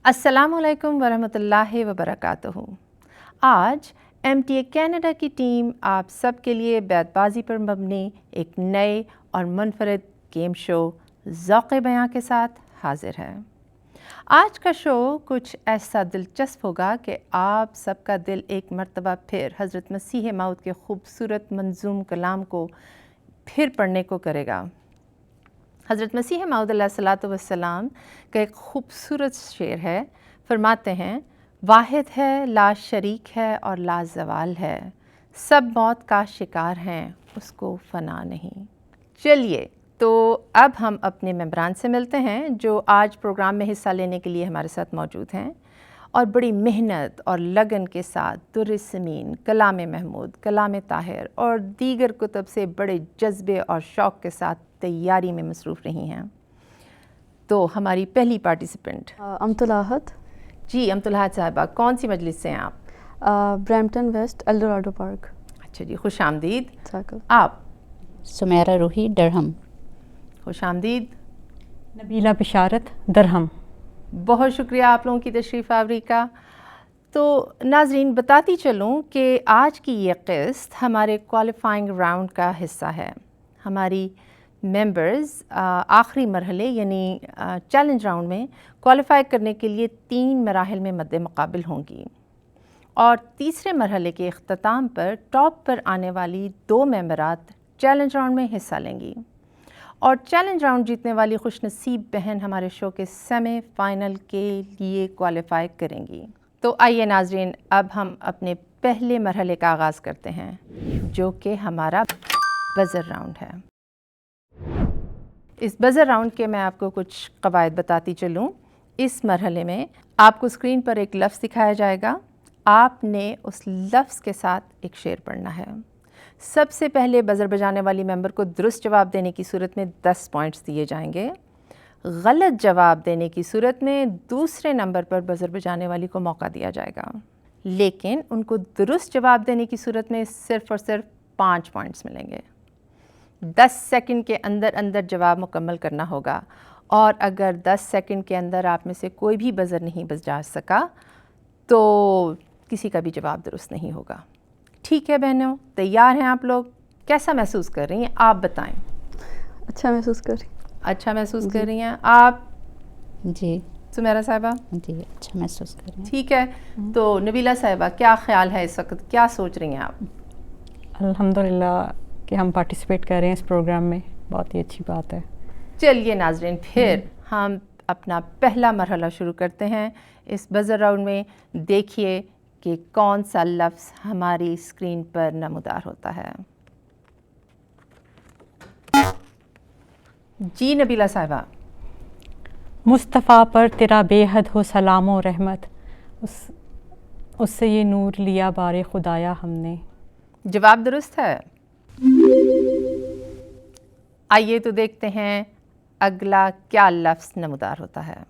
अस्सलामु अलैकुम वरहमतुल्लाहि वबरकातुहू। आज MTA कनाडा की टीम आप सब के लिए बैतबाजी पर मबनी एक नए और मुनफरद गेम शो ज़ौक़ बयां के साथ हाजिर है। आज का शो कुछ ऐसा दिलचस्प होगा कि आप सबका दिल एक मर्तबा फिर हज़रत मसीह मौद के खूबसूरत मंजूम कलाम को फिर पढ़ने को करेगा। हज़रत मसीह मौद अलैहिस्सलातु वस्सलाम का एक खूबसूरत शेर है, फरमाते हैं, वाहिद है, ला शरीक है और ला ज़वाल है, सब मौत का शिकार हैं, उसको फ़ना नहीं। चलिए तो अब हम अपने मेंबरान से मिलते हैं जो आज प्रोग्राम में हिस्सा लेने के लिए हमारे साथ मौजूद हैं और बड़ी मेहनत और लगन के साथ दुर्र-ए-समीन, कलाम महमूद, कलाम ताहिर और दीगर कुतुब से बड़े जज्बे और शौक़ के साथ तैयारी में मसरूफ़ रही हैं। तो हमारी पहली पार्टिसिपेंट अमतुल आहद। जी अमतुल आहद साहिबा, कौन सी मजलिस से हैं आप? Brampton West Eldorado Park. अच्छा जी, खुश आमदीद। आप? सुमेरा रूही डरहम। खुश आमदीद। नबीला बिशारत दरहम। बहुत शुक्रिया आप लोगों की तशरीफ़ आवरी का। तो नाज़रीन बताती चलूँ कि आज की ये क़िस्त हमारे क्वालिफाइंग राउंड का हिस्सा है। हमारी मेंबर्स आखिरी मरहले यानी चैलेंज राउंड में क्वालिफाई करने के लिए 3 मराहिल में मद्दे मुकाबिल होंगी और तीसरे मरहले के इख्तिताम पर टॉप पर आने वाली 2 मेंबरात चैलेंज राउंड में हिस्सा लेंगी और चैलेंज राउंड जीतने वाली खुशनसीब बहन हमारे शो के सेमी फाइनल के लिए क्वालिफाई करेंगी। तो आइए नाज़रीन, अब हम अपने पहले मरहले का आगाज़ करते हैं जो कि हमारा बज़र राउंड है। इस बज़र राउंड के मैं आपको कुछ क़वायद बताती चलूँ। इस मरहले में आपको स्क्रीन पर एक लफ्ज़ दिखाया जाएगा, आपने उस लफ्ज़ के साथ एक शेर पढ़ना है। सबसे पहले बज़र बजाने वाली मेंबर को दुरुस्त जवाब देने की सूरत में 10 पॉइंट्स दिए जाएंगे। गलत जवाब देने की सूरत में दूसरे नंबर पर बज़र बजाने वाली को मौका दिया जाएगा, लेकिन उनको दुरुस्त जवाब देने की सूरत में सिर्फ़ और सिर्फ 5 पॉइंट्स मिलेंगे। 10 सेकंड के अंदर अंदर जवाब मुकम्मल करना होगा और अगर 10 सेकंड के अंदर आप में से कोई भी बज़र नहीं बजा सका तो किसी का भी जवाब दुरुस्त नहीं होगा। ठीक है बहनों, तैयार हैं आप लोग? कैसा महसूस कर रही हैं आप बताएं? अच्छा महसूस कर रही। अच्छा महसूस कर रही हैं आप? जी सुमेरा साहिबा? जी अच्छा महसूस कर रही हैं। ठीक है, तो नबीला साहिबा क्या ख़्याल है इस वक्त, क्या सोच रही हैं आप? अल्हम्दुलिल्लाह कि हम पार्टिसिपेट कर रहे हैं इस प्रोग्राम में, बहुत ही अच्छी बात है। चलिए नाज़रीन, फिर हम अपना पहला मरहला शुरू करते हैं। इस बज़र राउंड में देखिए कि कौन सा लफ्ज़ हमारी स्क्रीन पर नमूदार होता है। जी नबीला साहिबा। मुस्तफ़ा पर तेरा बेहद हो सलाम व रहमत, उससे ये नूर लिया बारे खुदाया हमने। जवाब दुरुस्त है। आइए तो देखते हैं अगला क्या लफ्ज़ नमूदार होता है।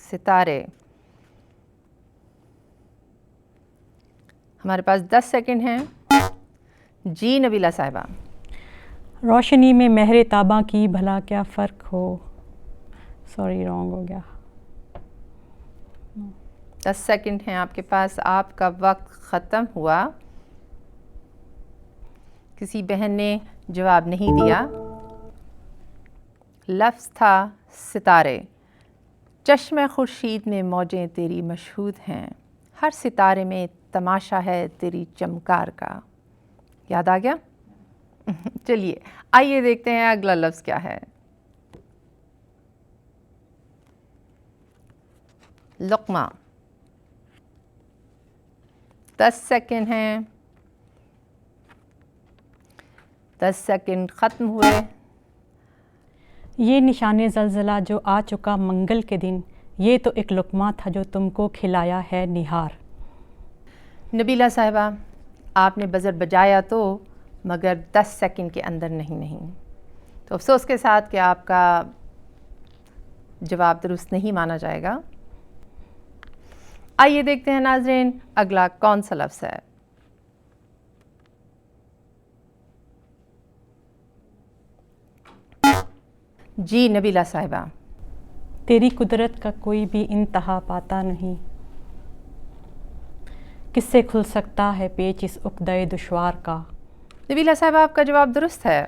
सितारे। हमारे पास 10 सेकंड हैं। जी नबीला साहिबा। रोशनी में महरे ताबा की भला क्या फ़र्क हो, सॉरी रॉन्ग हो गया। 10 सेकंड हैं आपके पास, आपका वक्त ख़त्म हुआ। किसी बहन ने जवाब नहीं दिया। लफ्ज़ था सितारे। चश्मे खुर्शीद में मौजें तेरी मशहूद हैं, हर सितारे में तमाशा है तेरी चमकार का। याद आ गया? चलिए आइए देखते हैं अगला लफ्ज़ क्या है। लुक़मा। 10 सेकंड हैं। 10 सेकंड ख़त्म हुए। ये निशाने ज़लज़ला जो आ चुका मंगल के दिन, ये तो एक लुक़मा था जो तुमको खिलाया है निहार। नबीला साहिबा, आपने बज़र बजाया तो, मगर 10 सेकंड के अंदर नहीं। तो अफसोस के साथ कि आपका जवाब दुरुस्त नहीं माना जाएगा। आइए देखते हैं नाज़रीन अगला कौन सा लफ्ज़ है। जी नबीला साहिबा। तेरी कुदरत का कोई भी इंतहा पाता नहीं, किससे खुल सकता है पेच इस उक़्दे दुश्वार का। नबीला साहिबा आपका जवाब दुरुस्त है।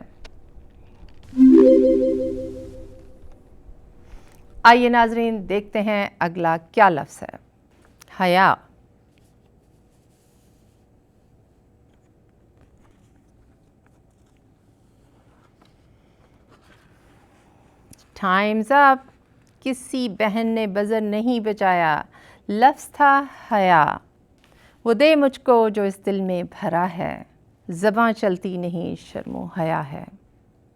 आइए नाजरीन देखते हैं अगला क्या लफ्ज़ है। हया। Times up. किसी बहन ने बज़र नहीं बचाया। लफ्ज़ था हया। वो दे मुझको जो इस दिल में भरा है, ज़बां चलती नहीं शर्मो हया है।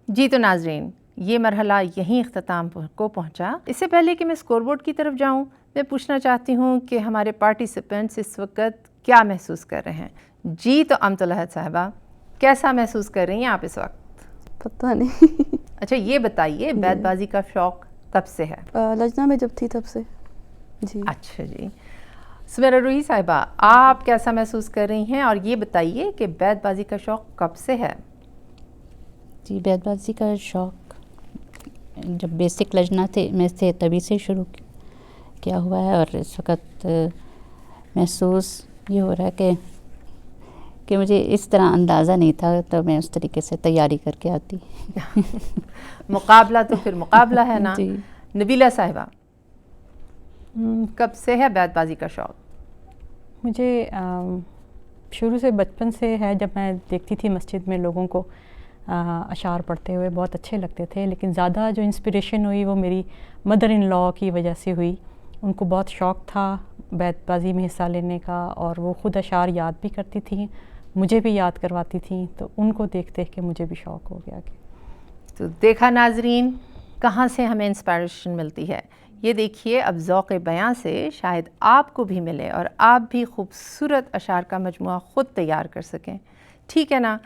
जी तो नाजरीन ये मरहला यहीं इख्तिताम को पहुंचा। इससे पहले कि मैं स्कोरबोर्ड की तरफ जाऊं, मैं पूछना चाहती हूं कि हमारे पार्टिसिपेंट्स इस वक्त क्या महसूस कर रहे हैं। जी तो अमतुल अहद साहिबा कैसा महसूस कर रही हैं आप इस वक्त? पता नहीं। अच्छा ये बताइए बैतबाजी का शौक कब से है? लजना में जब थी तब से जी। अच्छा जी। सुमेरा रूही साहिबा आप कैसा महसूस कर रही हैं और ये बताइए कि बैतबाजी का शौक कब से है? जी, बैतबाजी का शौक़ जब बेसिक लजना थे में से तभी से शुरू किया हुआ है, और इस वक्त महसूस ये हो रहा है कि मुझे इस तरह अंदाज़ा नहीं था, तो मैं उस तरीके से तैयारी करके आती। मुकाबला तो फिर मुकाबला है ना। जी। नबीला साहिबा कब से है बैतबाजी का शौक? मुझे शुरू से बचपन से है। जब मैं देखती थी मस्जिद में लोगों को अशार पढ़ते हुए बहुत अच्छे लगते थे, लेकिन ज़्यादा जो इंस्पिरेशन हुई वो मेरी मदर इन लॉ की वजह से हुई। उनको बहुत शौक़ था बैतबाजी में हिस्सा लेने का, और वो ख़ुद अशार याद भी करती थी, मुझे भी याद करवाती थी, तो उनको देख देख के मुझे भी शौक़ हो गया। तो देखा नाजरीन कहाँ से हमें इंस्पिरेशन मिलती है। ये देखिए अब ज़ौक़ बयां से शायद आपको भी मिले और आप भी खूबसूरत अशार का मजमुआ ख़ुद तैयार कर सकें। ठीक है ना।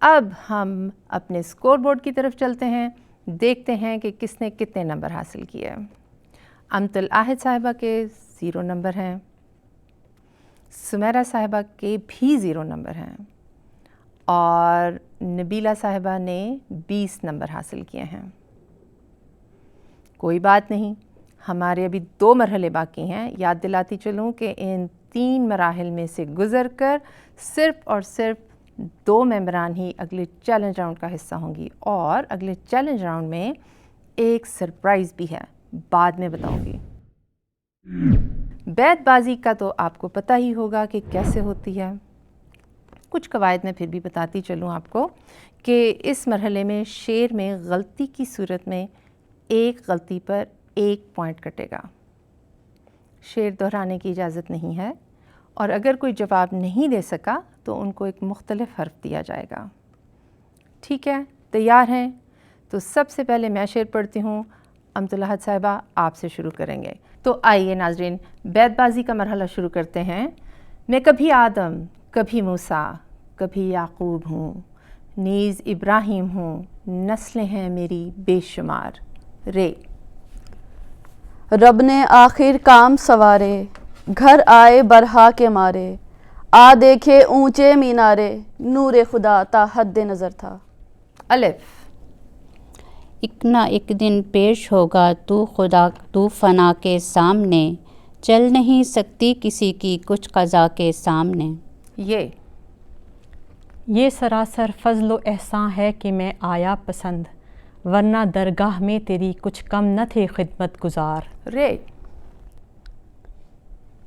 अब हम अपने स्कोर बोर्ड की तरफ चलते हैं, देखते हैं कि किसने कितने नंबर हासिल किए। अमतुल अहद साहिबा के 0 नंबर हैं, सुमेरा साहिबा के भी 0 नंबर हैं, और नबीला साहिबा ने 20 नंबर हासिल किए हैं। कोई बात नहीं, हमारे अभी 2 मरहले बाकी हैं। याद दिलाती चलूँ कि इन 3 मराहिल में से गुज़र कर सिर्फ़ और सिर्फ 2 मेंबरान ही अगले चैलेंज राउंड का हिस्सा होंगी, और अगले चैलेंज राउंड में एक सरप्राइज़ भी है, बाद में बताऊंगी। बैतबाजी का तो आपको पता ही होगा कि कैसे होती है। कुछ कवायद मैं फिर भी बताती चलूँ आपको कि इस मरहले में शेर में गलती की सूरत में एक गलती पर 1 पॉइंट कटेगा। शेर दोहराने की इजाज़त नहीं है, और अगर कोई जवाब नहीं दे सका तो उनको एक मुख्तलिफ हर्फ दिया जाएगा। ठीक है, तैयार हैं? तो सबसे पहले मैं शेर पढ़ती हूँ। अमतुल अहद साहिबा आपसे शुरू करेंगे। तो आइए नाजरीन बैतबाजी का मरहला शुरू करते हैं। मैं कभी आदम, कभी मूसा, कभी याकूब हूँ, नीज़ इब्राहिम हूँ, नस्लें हैं मेरी बेशुमार। रे। रब ने आखिर काम सवारे, घर आए बरहा के मारे, आ देखे ऊंचे मीनारे, नूरे खुदा ता हद्दे नज़र था। अलिफ। एक ना एक दिन पेश होगा तू खुदा, तू फना के सामने, चल नहीं सकती किसी की कुछ क़ज़ा के सामने। ये सरासर फ़ज़्ल व एहसान है कि मैं आया पसंद, वरना दरगाह में तेरी कुछ कम न थे खिदमत गुजार। रे।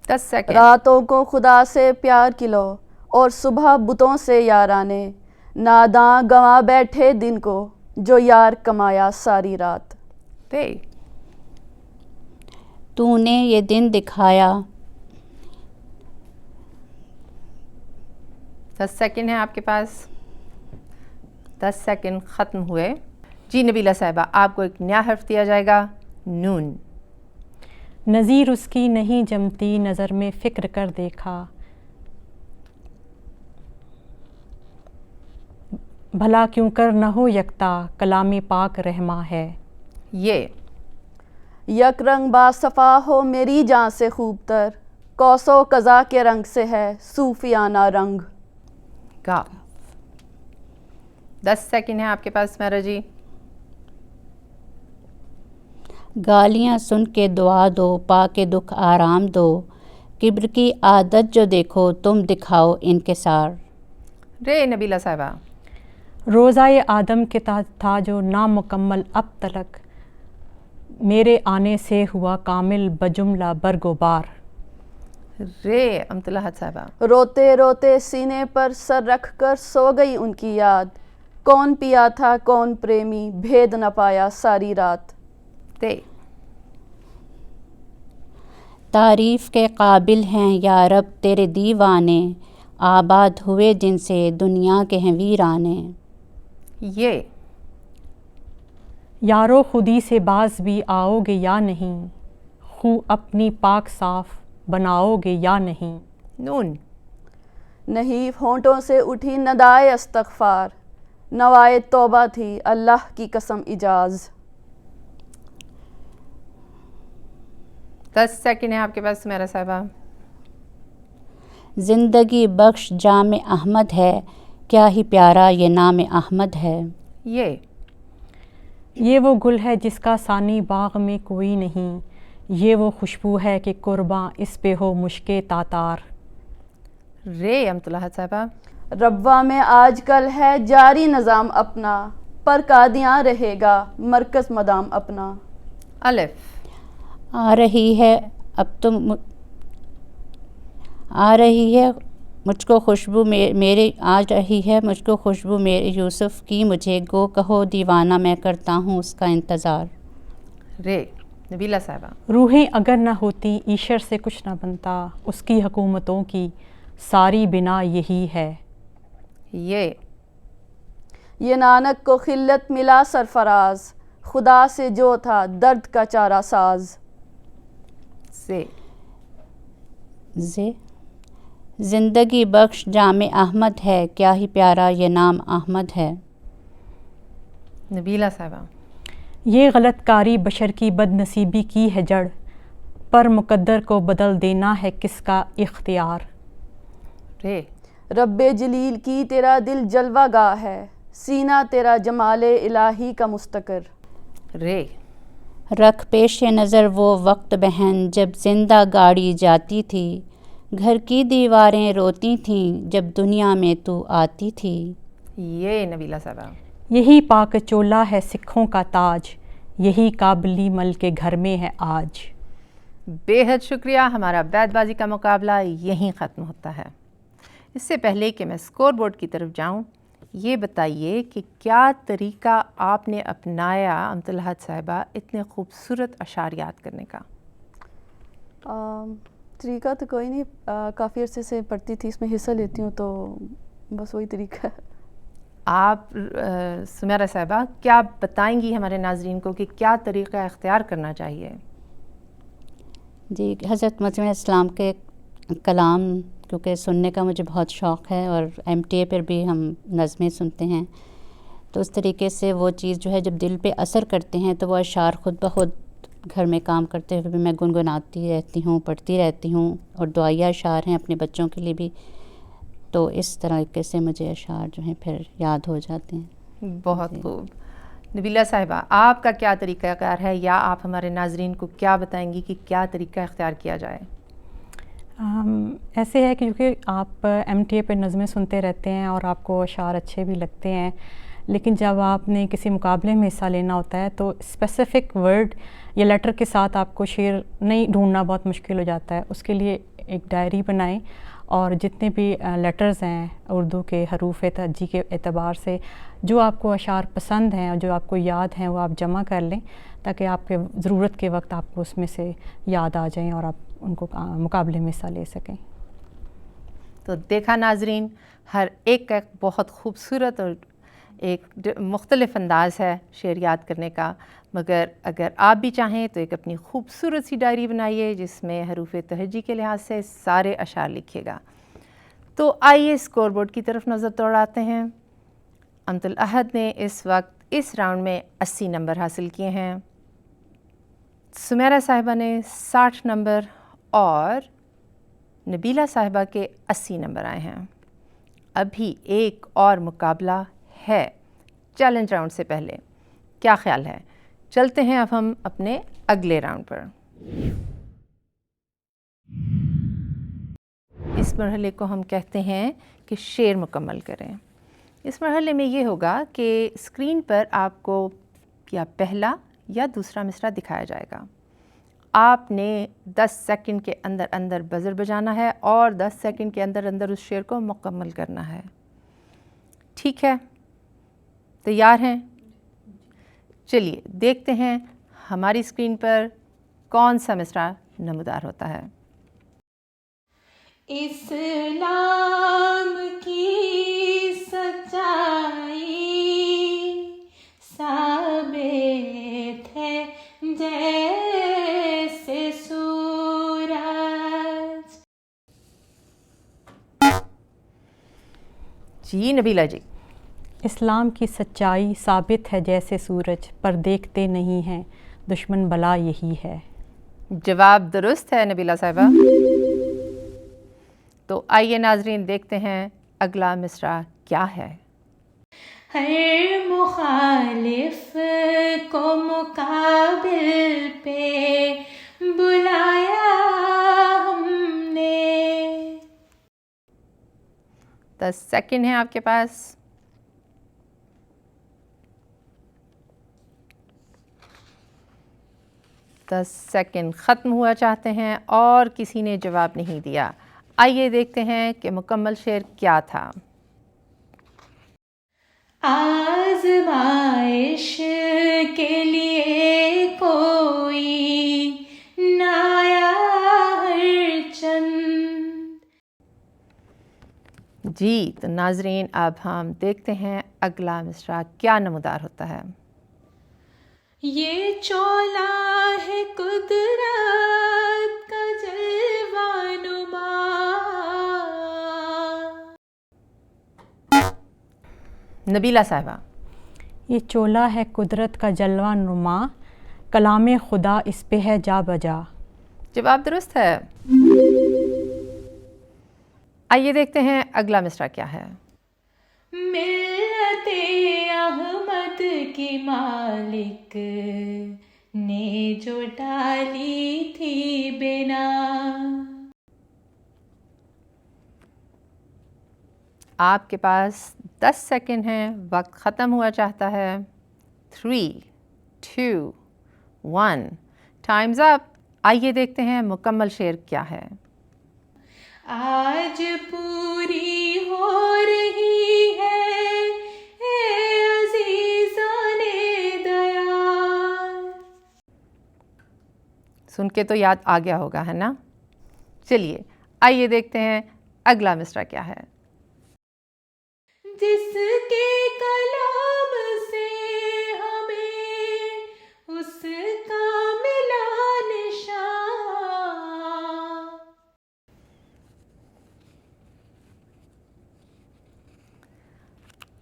10 सेकंड। रातों को खुदा से प्यार किलो, और सुबह बुतों से याराने, नादां गंवा बैठे दिन को, जो यार कमाया सारी रात। पे। तूने ये दिन दिखाया। 10 सेकंड है आपके पास। 10 सेकंड ख़त्म हुए। जी नबीला साहिबा आपको एक नया हर्फ दिया जाएगा, नून। नज़ीर उसकी नहीं जमती नज़र में फ़िक्र कर देखा, भला क्यों कर न हो यकता, कलाम पाक रहमा है। ये। यक रंग बासफ़ा हो मेरी जान से खूब तर, कौसो कज़ा के रंग से है सूफियाना रंग। का। 10 सेकंड है आपके पास मेरा जी। گالیاں سن کے دعا دو، پا کے دکھ آرام دو، کبر کی عادت جو دیکھو تم دکھاؤ انکسار۔ رے نبیلہ صاحبہ۔ روزہ آدم کے تھا جو نامکمل اب تلک، میرے آنے سے ہوا کامل بجملہ برگوبار۔ رے امت اللہ صاحبہ۔ روتے روتے سینے پر سر رکھ کر سو گئی ان کی یاد، کون پیا تھا کون پریمی بھید نہ پایا ساری رات۔ تے تعریف کے قابل ہیں یا رب تیرے دیوانے، آباد ہوئے جن سے دنیا کے ہیں ویرانے۔ یہ یارو خودی سے باز بھی آؤ گے یا نہیں، خو اپنی پاک صاف بناؤ گے یا نہیں۔ نون نہیں ہونٹوں سے اٹھی ندائے استغفار، نوائے توبہ تھی اللہ کی قسم اجاز۔ 10 سیکنڈ ہے آپ کے پاس سمیرہ صاحبہ۔ زندگی بخش جام احمد ہے، کیا ہی پیارا یہ نام احمد ہے۔ یہ وہ گل ہے جس کا ثانی باغ میں کوئی نہیں، یہ وہ خوشبو ہے کہ قرباں اس پہ ہو مشک تاتار۔ رے امت اللہ صاحبہ۔ ربوہ میں آج کل ہے جاری نظام اپنا، پر قادیاں رہے گا مرکز مدام اپنا۔ الف آ رہی ہے اب تم آ رہی ہے مجھ کو خوشبو میرے آ رہی ہے مجھ کو خوشبو میرے یوسف کی، مجھے گو کہو دیوانہ میں کرتا ہوں اس کا انتظار۔ رے نبیلہ صاحبہ۔ روحیں اگر نہ ہوتی ایشر سے کچھ نہ بنتا، اس کی حکومتوں کی ساری بنا یہی ہے۔ یہ نانک کو خلت ملا سرفراز، خدا سے جو تھا درد کا چارہ ساز۔ زے زندگی بخش جام احمد ہے، کیا ہی پیارا یہ نام احمد ہے۔ نبیلہ صاحبہ۔ یہ غلط کاری بشر کی بد نصیبی کی ہے جڑ، پر مقدر کو بدل دینا ہے کس کا اختیار۔ رے رب جلیل کی تیرا دل جلوہ گاہ ہے، سینہ تیرا جمال الہی کا مستقر۔ رے رکھ پیش نظر وہ وقت بہن جب زندہ گاڑی جاتی تھی، گھر کی دیواریں روتی تھیں جب دنیا میں تو آتی تھی۔ یہ نبیلہ صاحبہ۔ یہی پاک چولہ ہے سکھوں کا تاج، یہی کابلی مل کے گھر میں ہے آج۔ بے حد شکریہ، ہمارا بیت بازی کا مقابلہ یہیں ختم ہوتا ہے۔ اس سے پہلے کہ میں اسکور بورڈ کی طرف جاؤں، یہ بتائیے کہ کیا طریقہ آپ نے اپنایا امت الحد صاحبہ اتنے خوبصورت اشعار یاد کرنے کا؟ طریقہ تو کوئی نہیں، کافی عرصے سے پڑھتی تھی، اس میں حصہ لیتی ہوں تو بس وہی طریقہ ہے۔ آپ سمیرہ صاحبہ کیا بتائیں گی ہمارے ناظرین کو کہ کیا طریقہ اختیار کرنا چاہیے؟ جی، حضرت مسیح علیہ السلام کے کلام کیونکہ سننے کا مجھے بہت شوق ہے، اور MTA پر بھی ہم نظمیں سنتے ہیں، تو اس طریقے سے وہ چیز جو ہے جب دل پہ اثر کرتے ہیں تو وہ اشعار خود بخود گھر میں کام کرتے ہوئے بھی میں گنگناتی رہتی ہوں، پڑھتی رہتی ہوں، اور دعائیہ اشعار ہیں اپنے بچوں کے لیے بھی، تو اس طریقے سے مجھے اشعار جو ہیں پھر یاد ہو جاتے ہیں۔ بہت خوب۔ نبیلہ صاحبہ، آپ کا کیا طریقہ کار ہے، یا آپ ہمارے ناظرین کو کیا بتائیں گی کہ کیا طریقہ اختیار کیا جائے؟ ایسے ہے کہ کیونکہ آپ MTA پہ نظمیں سنتے رہتے ہیں اور آپ کو اشعار اچھے بھی لگتے ہیں، لیکن جب آپ نے کسی مقابلے میں حصہ لینا ہوتا ہے تو اسپیسیفک ورڈ یا لیٹر کے ساتھ آپ کو شعر نہیں ڈھونڈنا بہت مشکل ہو جاتا ہے۔ اس کے لیے ایک ڈائری بنائیں، اور جتنے بھی لیٹرز ہیں اردو کے حروف تہجی کے اعتبار سے جو آپ کو اشعار پسند ہیں اور جو آپ کو یاد ہیں وہ آپ جمع کر لیں، تاکہ آپ کے ضرورت کے وقت آپ کو اس میں سے یاد آ جائیں اور آپ ان کو مقابلے میں حصہ لے سکیں۔ تو دیکھا ناظرین، ہر ایک کا بہت خوبصورت اور ایک مختلف انداز ہے شعر یاد کرنے کا، مگر اگر آپ بھی چاہیں تو ایک اپنی خوبصورت سی ڈائری بنائیے جس میں حروف تہجی کے لحاظ سے سارے اشعار لکھیے گا۔ تو آئیے اسکور بورڈ کی طرف نظر دوڑاتے ہیں۔ امت الاحد نے اس وقت اس راؤنڈ میں 80 نمبر حاصل کیے ہیں، سمیرہ صاحبہ نے 60 نمبر اور نبیلہ صاحبہ کے 80 نمبر آئے ہیں۔ ابھی ایک اور مقابلہ ہے چیلنج راؤنڈ سے پہلے، کیا خیال ہے؟ چلتے ہیں اب ہم اپنے اگلے راؤنڈ پر۔ اس مرحلے کو ہم کہتے ہیں کہ شعر مکمل کریں۔ اس مرحلے میں یہ ہوگا کہ اسکرین پر آپ کو یا پہلا یا دوسرا مصرع دکھایا جائے گا۔ آپ نے 10 سیکنڈ کے اندر اندر بزر بجانا ہے اور 10 سیکنڈ کے اندر اندر اس شعر کو مکمل کرنا ہے۔ ٹھیک ہے، تیار ہیں؟ چلیے دیکھتے ہیں ہماری اسکرین پر کون سا مصرع نمودار ہوتا ہے۔ اسلام کی سچائی ثابت ہے جیسے سورج۔ جی نبیلہ جی۔ اسلام کی سچائی ثابت ہے جیسے سورج، پر دیکھتے نہیں ہیں دشمن بلا یہی ہے۔ جواب درست ہے نبیلہ صاحبہ۔ تو آئیے ناظرین دیکھتے ہیں اگلا مصرع کیا ہے۔ ہر مخالف کو مقابل پہ بلایا ہم نے۔ 10 سیکنڈ ہیں آپ کے پاس۔ دس سیکنڈ ختم ہوا چاہتے ہیں اور کسی نے جواب نہیں دیا۔ آئیے دیکھتے ہیں کہ مکمل شعر کیا تھا۔ آزمائش کے لیے کوئی نہ آیا ہر چند۔ جی تو ناظرین اب ہم دیکھتے ہیں اگلا مصرع کیا نمودار ہوتا ہے۔ یہ چولا ہے قدرت کا جلوہ نما۔ نبیلہ صاحبہ۔ یہ چولا ہے قدرت کا جلوہ نما، کلام خدا اس پہ ہے جا بجا۔ جواب درست ہے۔ آئیے دیکھتے ہیں اگلا مصرع کیا ہے۔ ملت احمد کی مالک نے جو ڈالی تھی بنا۔ آپ کے پاس 10 سیکنڈ ہیں، وقت ختم ہوا چاہتا ہے۔ 3 2 1 ٹائمز اپ۔ آئیے دیکھتے ہیں مکمل شعر کیا ہے۔ آج پوری ہو رہی ہے اے عزیزان دیار۔ سن کے تو یاد آ گیا ہوگا ہے نا؟ چلیے آئیے دیکھتے ہیں اگلا مصرع کیا ہے۔ جس کے کلام سے ہمیں اس کا ملا نشان۔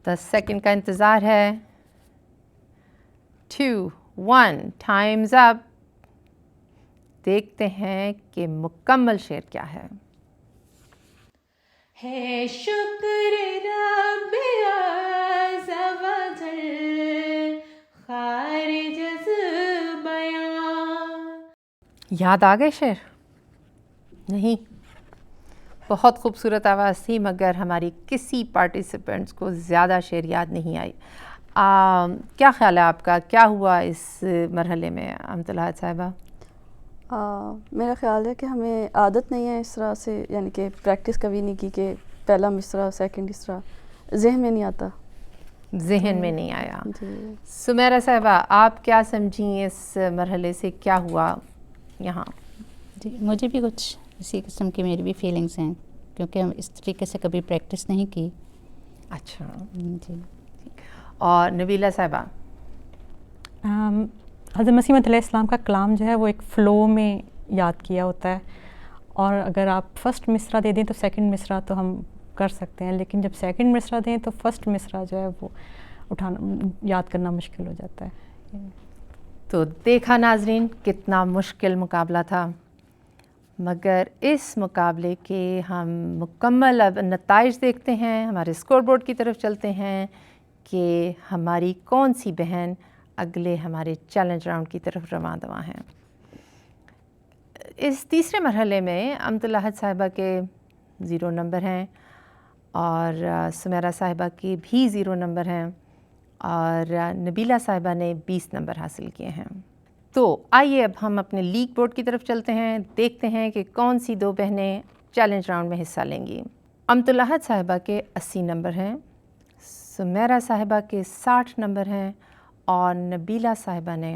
10 سیکنڈ کا انتظار ہے۔ 2 1 ٹائمز اپ۔ دیکھتے ہیں کہ مکمل شعر کیا ہے۔ ہے شکر رب عز و جل خارج از بیان۔ یاد آ گئے شعر؟ نہیں، بہت خوبصورت آواز تھی مگر ہماری کسی پارٹیسپینٹس کو زیادہ شعر یاد نہیں آئی۔ کیا خیال ہے آپ کا، کیا ہوا اس مرحلے میں امطلاح صاحبہ؟ میرا خیال ہے کہ ہمیں عادت نہیں ہے اس طرح سے، یعنی کہ پریکٹس کبھی نہیں کی کہ پہلا مصرع سیکنڈ مصرع ذہن میں نہیں آتا۔ ذہن میں نہیں آیا۔ جی سمیرہ صاحبہ آپ کیا سمجھیں اس مرحلے سے، کیا ہوا یہاں؟ جی مجھے بھی کچھ اسی قسم کی میری بھی فیلنگس ہیں، کیونکہ ہم اس طریقے سے کبھی پریکٹس نہیں کی۔ اچھا جی اور نبیلہ صاحبہ؟ حضرت مسیح علیہ السلام کا کلام جو ہے وہ ایک فلو میں یاد کیا ہوتا ہے، اور اگر آپ فرسٹ مصرع دے دیں تو سیکنڈ مصرع تو ہم کر سکتے ہیں، لیکن جب سیکنڈ مصرع دیں تو فرسٹ مصرع جو ہے وہ اٹھانا یاد کرنا مشکل ہو جاتا ہے۔ تو دیکھا ناظرین کتنا مشکل مقابلہ تھا، مگر اس مقابلے کے ہم مکمل اب نتائج دیکھتے ہیں، ہمارے اسکور بورڈ کی طرف چلتے ہیں کہ ہماری کون سی بہن اگلے ہمارے چیلنج راؤنڈ کی طرف رواں دواں ہیں۔ इस तीसरे मरहले में अमतुल अहद साहिबा के 0 नंबर हैं और सुमेरा साहिबा के भी 0 नंबर हैं और नबीला साहिबा ने 20 नंबर हासिल किए हैं। तो आइए अब हम अपने लीग बोर्ड की तरफ चलते हैं, देखते हैं कि कौन सी 2 बहनें चैलेंज राउंड में हिस्सा लेंगी। अमतुल अहद साहिबा के 80 नंबर हैं, सुमेरा साहिबा के 60 नंबर हैं और नबीला साहिबा ने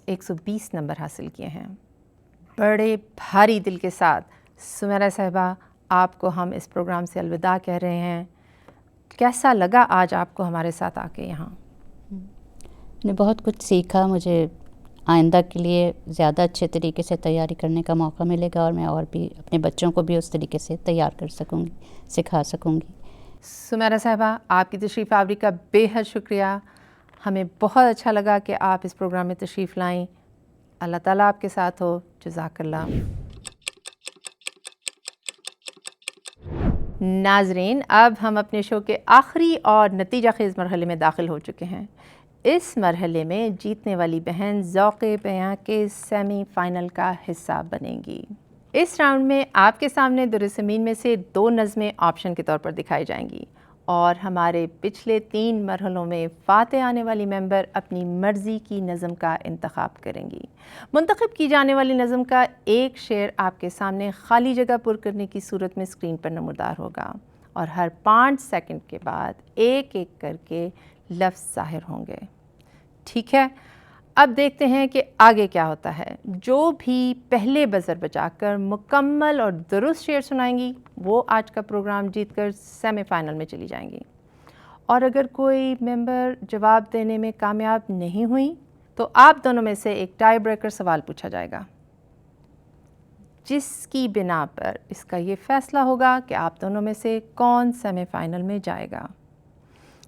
120 नंबर हासिल किए हैं। बड़े भारी दिल के साथ सुमेरा साहिबा, आपको हम इस प्रोग्राम से अलविदा कह रहे हैं। कैसा लगा आज आपको हमारे साथ आके यहाँ? मैंने बहुत कुछ सीखा। मुझे आइंदा के लिए ज़्यादा अच्छे तरीके से तैयारी करने का मौका मिलेगा और मैं और भी अपने बच्चों को भी उस तरीके से तैयार कर सकूँगी, सिखा सकूँगी। सुमेरा साहिबा, आपकी तशरीफ़ आवरी का बेहद शुक्रिया। हमें बहुत अच्छा लगा कि आप इस प्रोग्राम में तशरीफ़ लाएँ। अल्लाह ताला आपके साथ हो। जज़ाकल्लाह। नाज़रीन, अब हम अपने शो के आखिरी और नतीजा खेज़ मरहले में दाखिल हो चुके हैं। इस मरहले में जीतने वाली बहन ज़ौक़े बयां के सेमी फ़ाइनल का हिस्सा बनेंगी। इस राउंड में आपके सामने दुरुसमीन में से 2 नज़में ऑप्शन के तौर पर दिखाई जाएंगी और हमारे पिछले 3 मरहलों में फ़ाते आने वाली मेंबर अपनी मर्ज़ी की नज़म का इंतखाब करेंगी। मुंतखब की जाने वाली नज़म का एक शेर आपके सामने खाली जगह पुर करने की सूरत में स्क्रीन पर नमूदार होगा और हर 5 सेकंड के बाद एक एक करके लफ्ज़ ज़ाहिर होंगे। ठीक है, अब देखते हैं कि आगे क्या होता है। जो भी पहले बज़र बजाकर मुकम्मल और दुरुस्त शेर सुनाएंगी वो आज का प्रोग्राम जीतकर सेमीफाइनल में चली जाएंगी और अगर कोई मेंबर जवाब देने में कामयाब नहीं हुई तो आप दोनों में से एक टाई ब्रेकर सवाल पूछा जाएगा, जिसकी बिना पर इसका ये फ़ैसला होगा कि आप दोनों में से कौन सेमीफाइनल में जाएगा।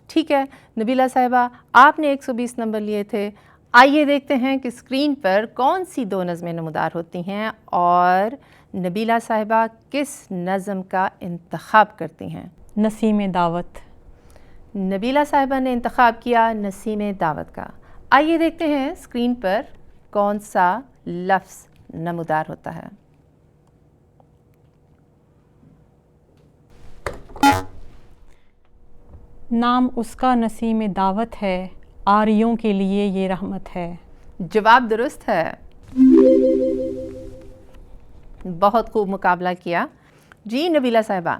ठीक है नबीला साहिबा, आपने 120 नंबर लिए थे। आइए देखते हैं कि स्क्रीन पर कौन सी 2 नज़में नमूदार होती हैं और नबीला साहिबा किस नज़म का इंतखाब करती हैं। नसीम दावत। नबीला साहिबा ने इंतखाब किया नसीम दावत का। आइए देखते हैं स्क्रीन पर कौन सा लफ्ज़ नमूदार होता है। नाम उसका नसीम दावत है, आरियों के लिए ये रहमत है। जवाब दुरुस्त है। बहुत खूब मुकाबला किया। जी नबीला साहिबा,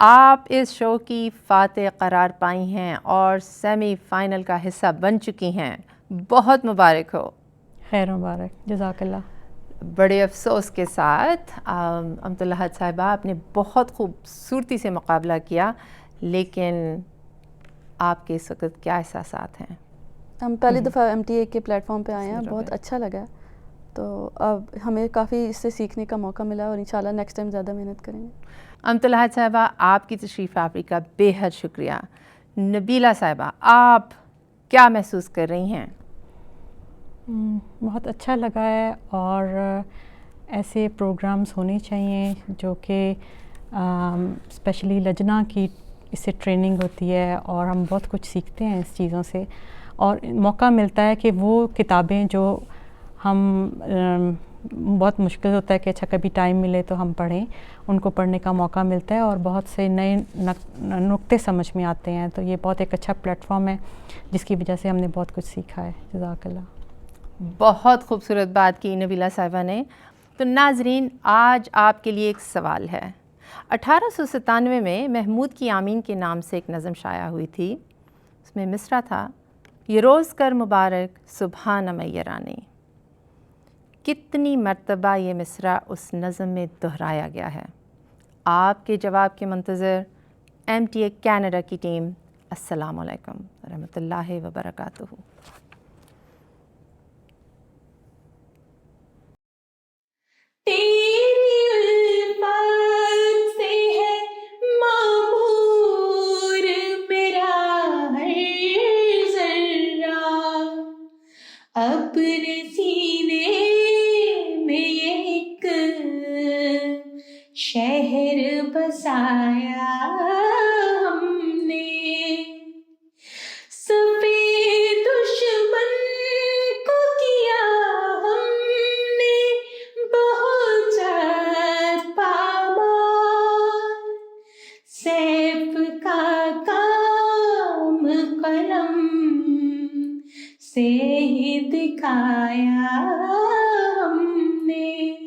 आप इस शो की फ़ाते करार पाई हैं और सेमीफाइनल का हिस्सा बन चुकी हैं। बहुत मुबारक हो। खैर मुबारक, जज़ाकल्लाह। बड़े अफसोस के साथ अमतुल अहद साहिबा, आपने बहुत खूबसूरती से मुकाबला किया, लेकिन आपके इस वक्त क्या एहसासात हैं? हम पहली दफ़ा MTA के प्लेटफॉर्म पे आए हैं, बहुत अच्छा लगा। तो अब हमें काफ़ी इससे सीखने का मौका मिला और इंशाल्लाह नेक्स्ट टाइम ज़्यादा मेहनत करेंगे। अमतुल अहद साहिबा, आपकी तशरीफ़ आवरी का बेहद शुक्रिया। नबीला साहिबा, आप क्या महसूस कर रही हैं? बहुत अच्छा लगा है और ऐसे प्रोग्राम्स होने चाहिए जो कि स्पेशली लजना की इससे ट्रेनिंग होती है और हम बहुत कुछ सीखते हैं इस चीज़ों से और मौका मिलता है कि वो किताबें जो हम बहुत मुश्किल होता है कि अच्छा कभी टाइम मिले तो हम पढ़ें, उनको पढ़ने का मौका मिलता है और बहुत से नए नुक्ते समझ में आते हैं। तो ये बहुत एक अच्छा प्लेटफॉर्म है जिसकी वजह से हमने बहुत कुछ सीखा है। जज़ाकल्लाह। बहुत खूबसूरत बात की नबीला साहिबा ने। तो नाजरीन, आज आपके लिए एक सवाल है। 1897 में महमूद की आमीन के नाम से एक नज़म शाया हुई थी। उसमें मिसरा था, ये रोज़ कर मुबारक सुबहान मैयरानी। कितनी मर्तबा ये मिसरा उस नज़म में दोहराया गया है? आपके जवाब के मुंतज़र MTA कनाडा की टीम। अस्सलाम वालेकुम रहमतुल्लाहि व बरकातुहू। तेरी उल्फत से है मामूर मेरा हर ज़र्रा, अपने सीने में ये एक शहर बसाया हमने। सफ़ेद दुश्मन को किया हमने बहुत से ही दिखाया हमने।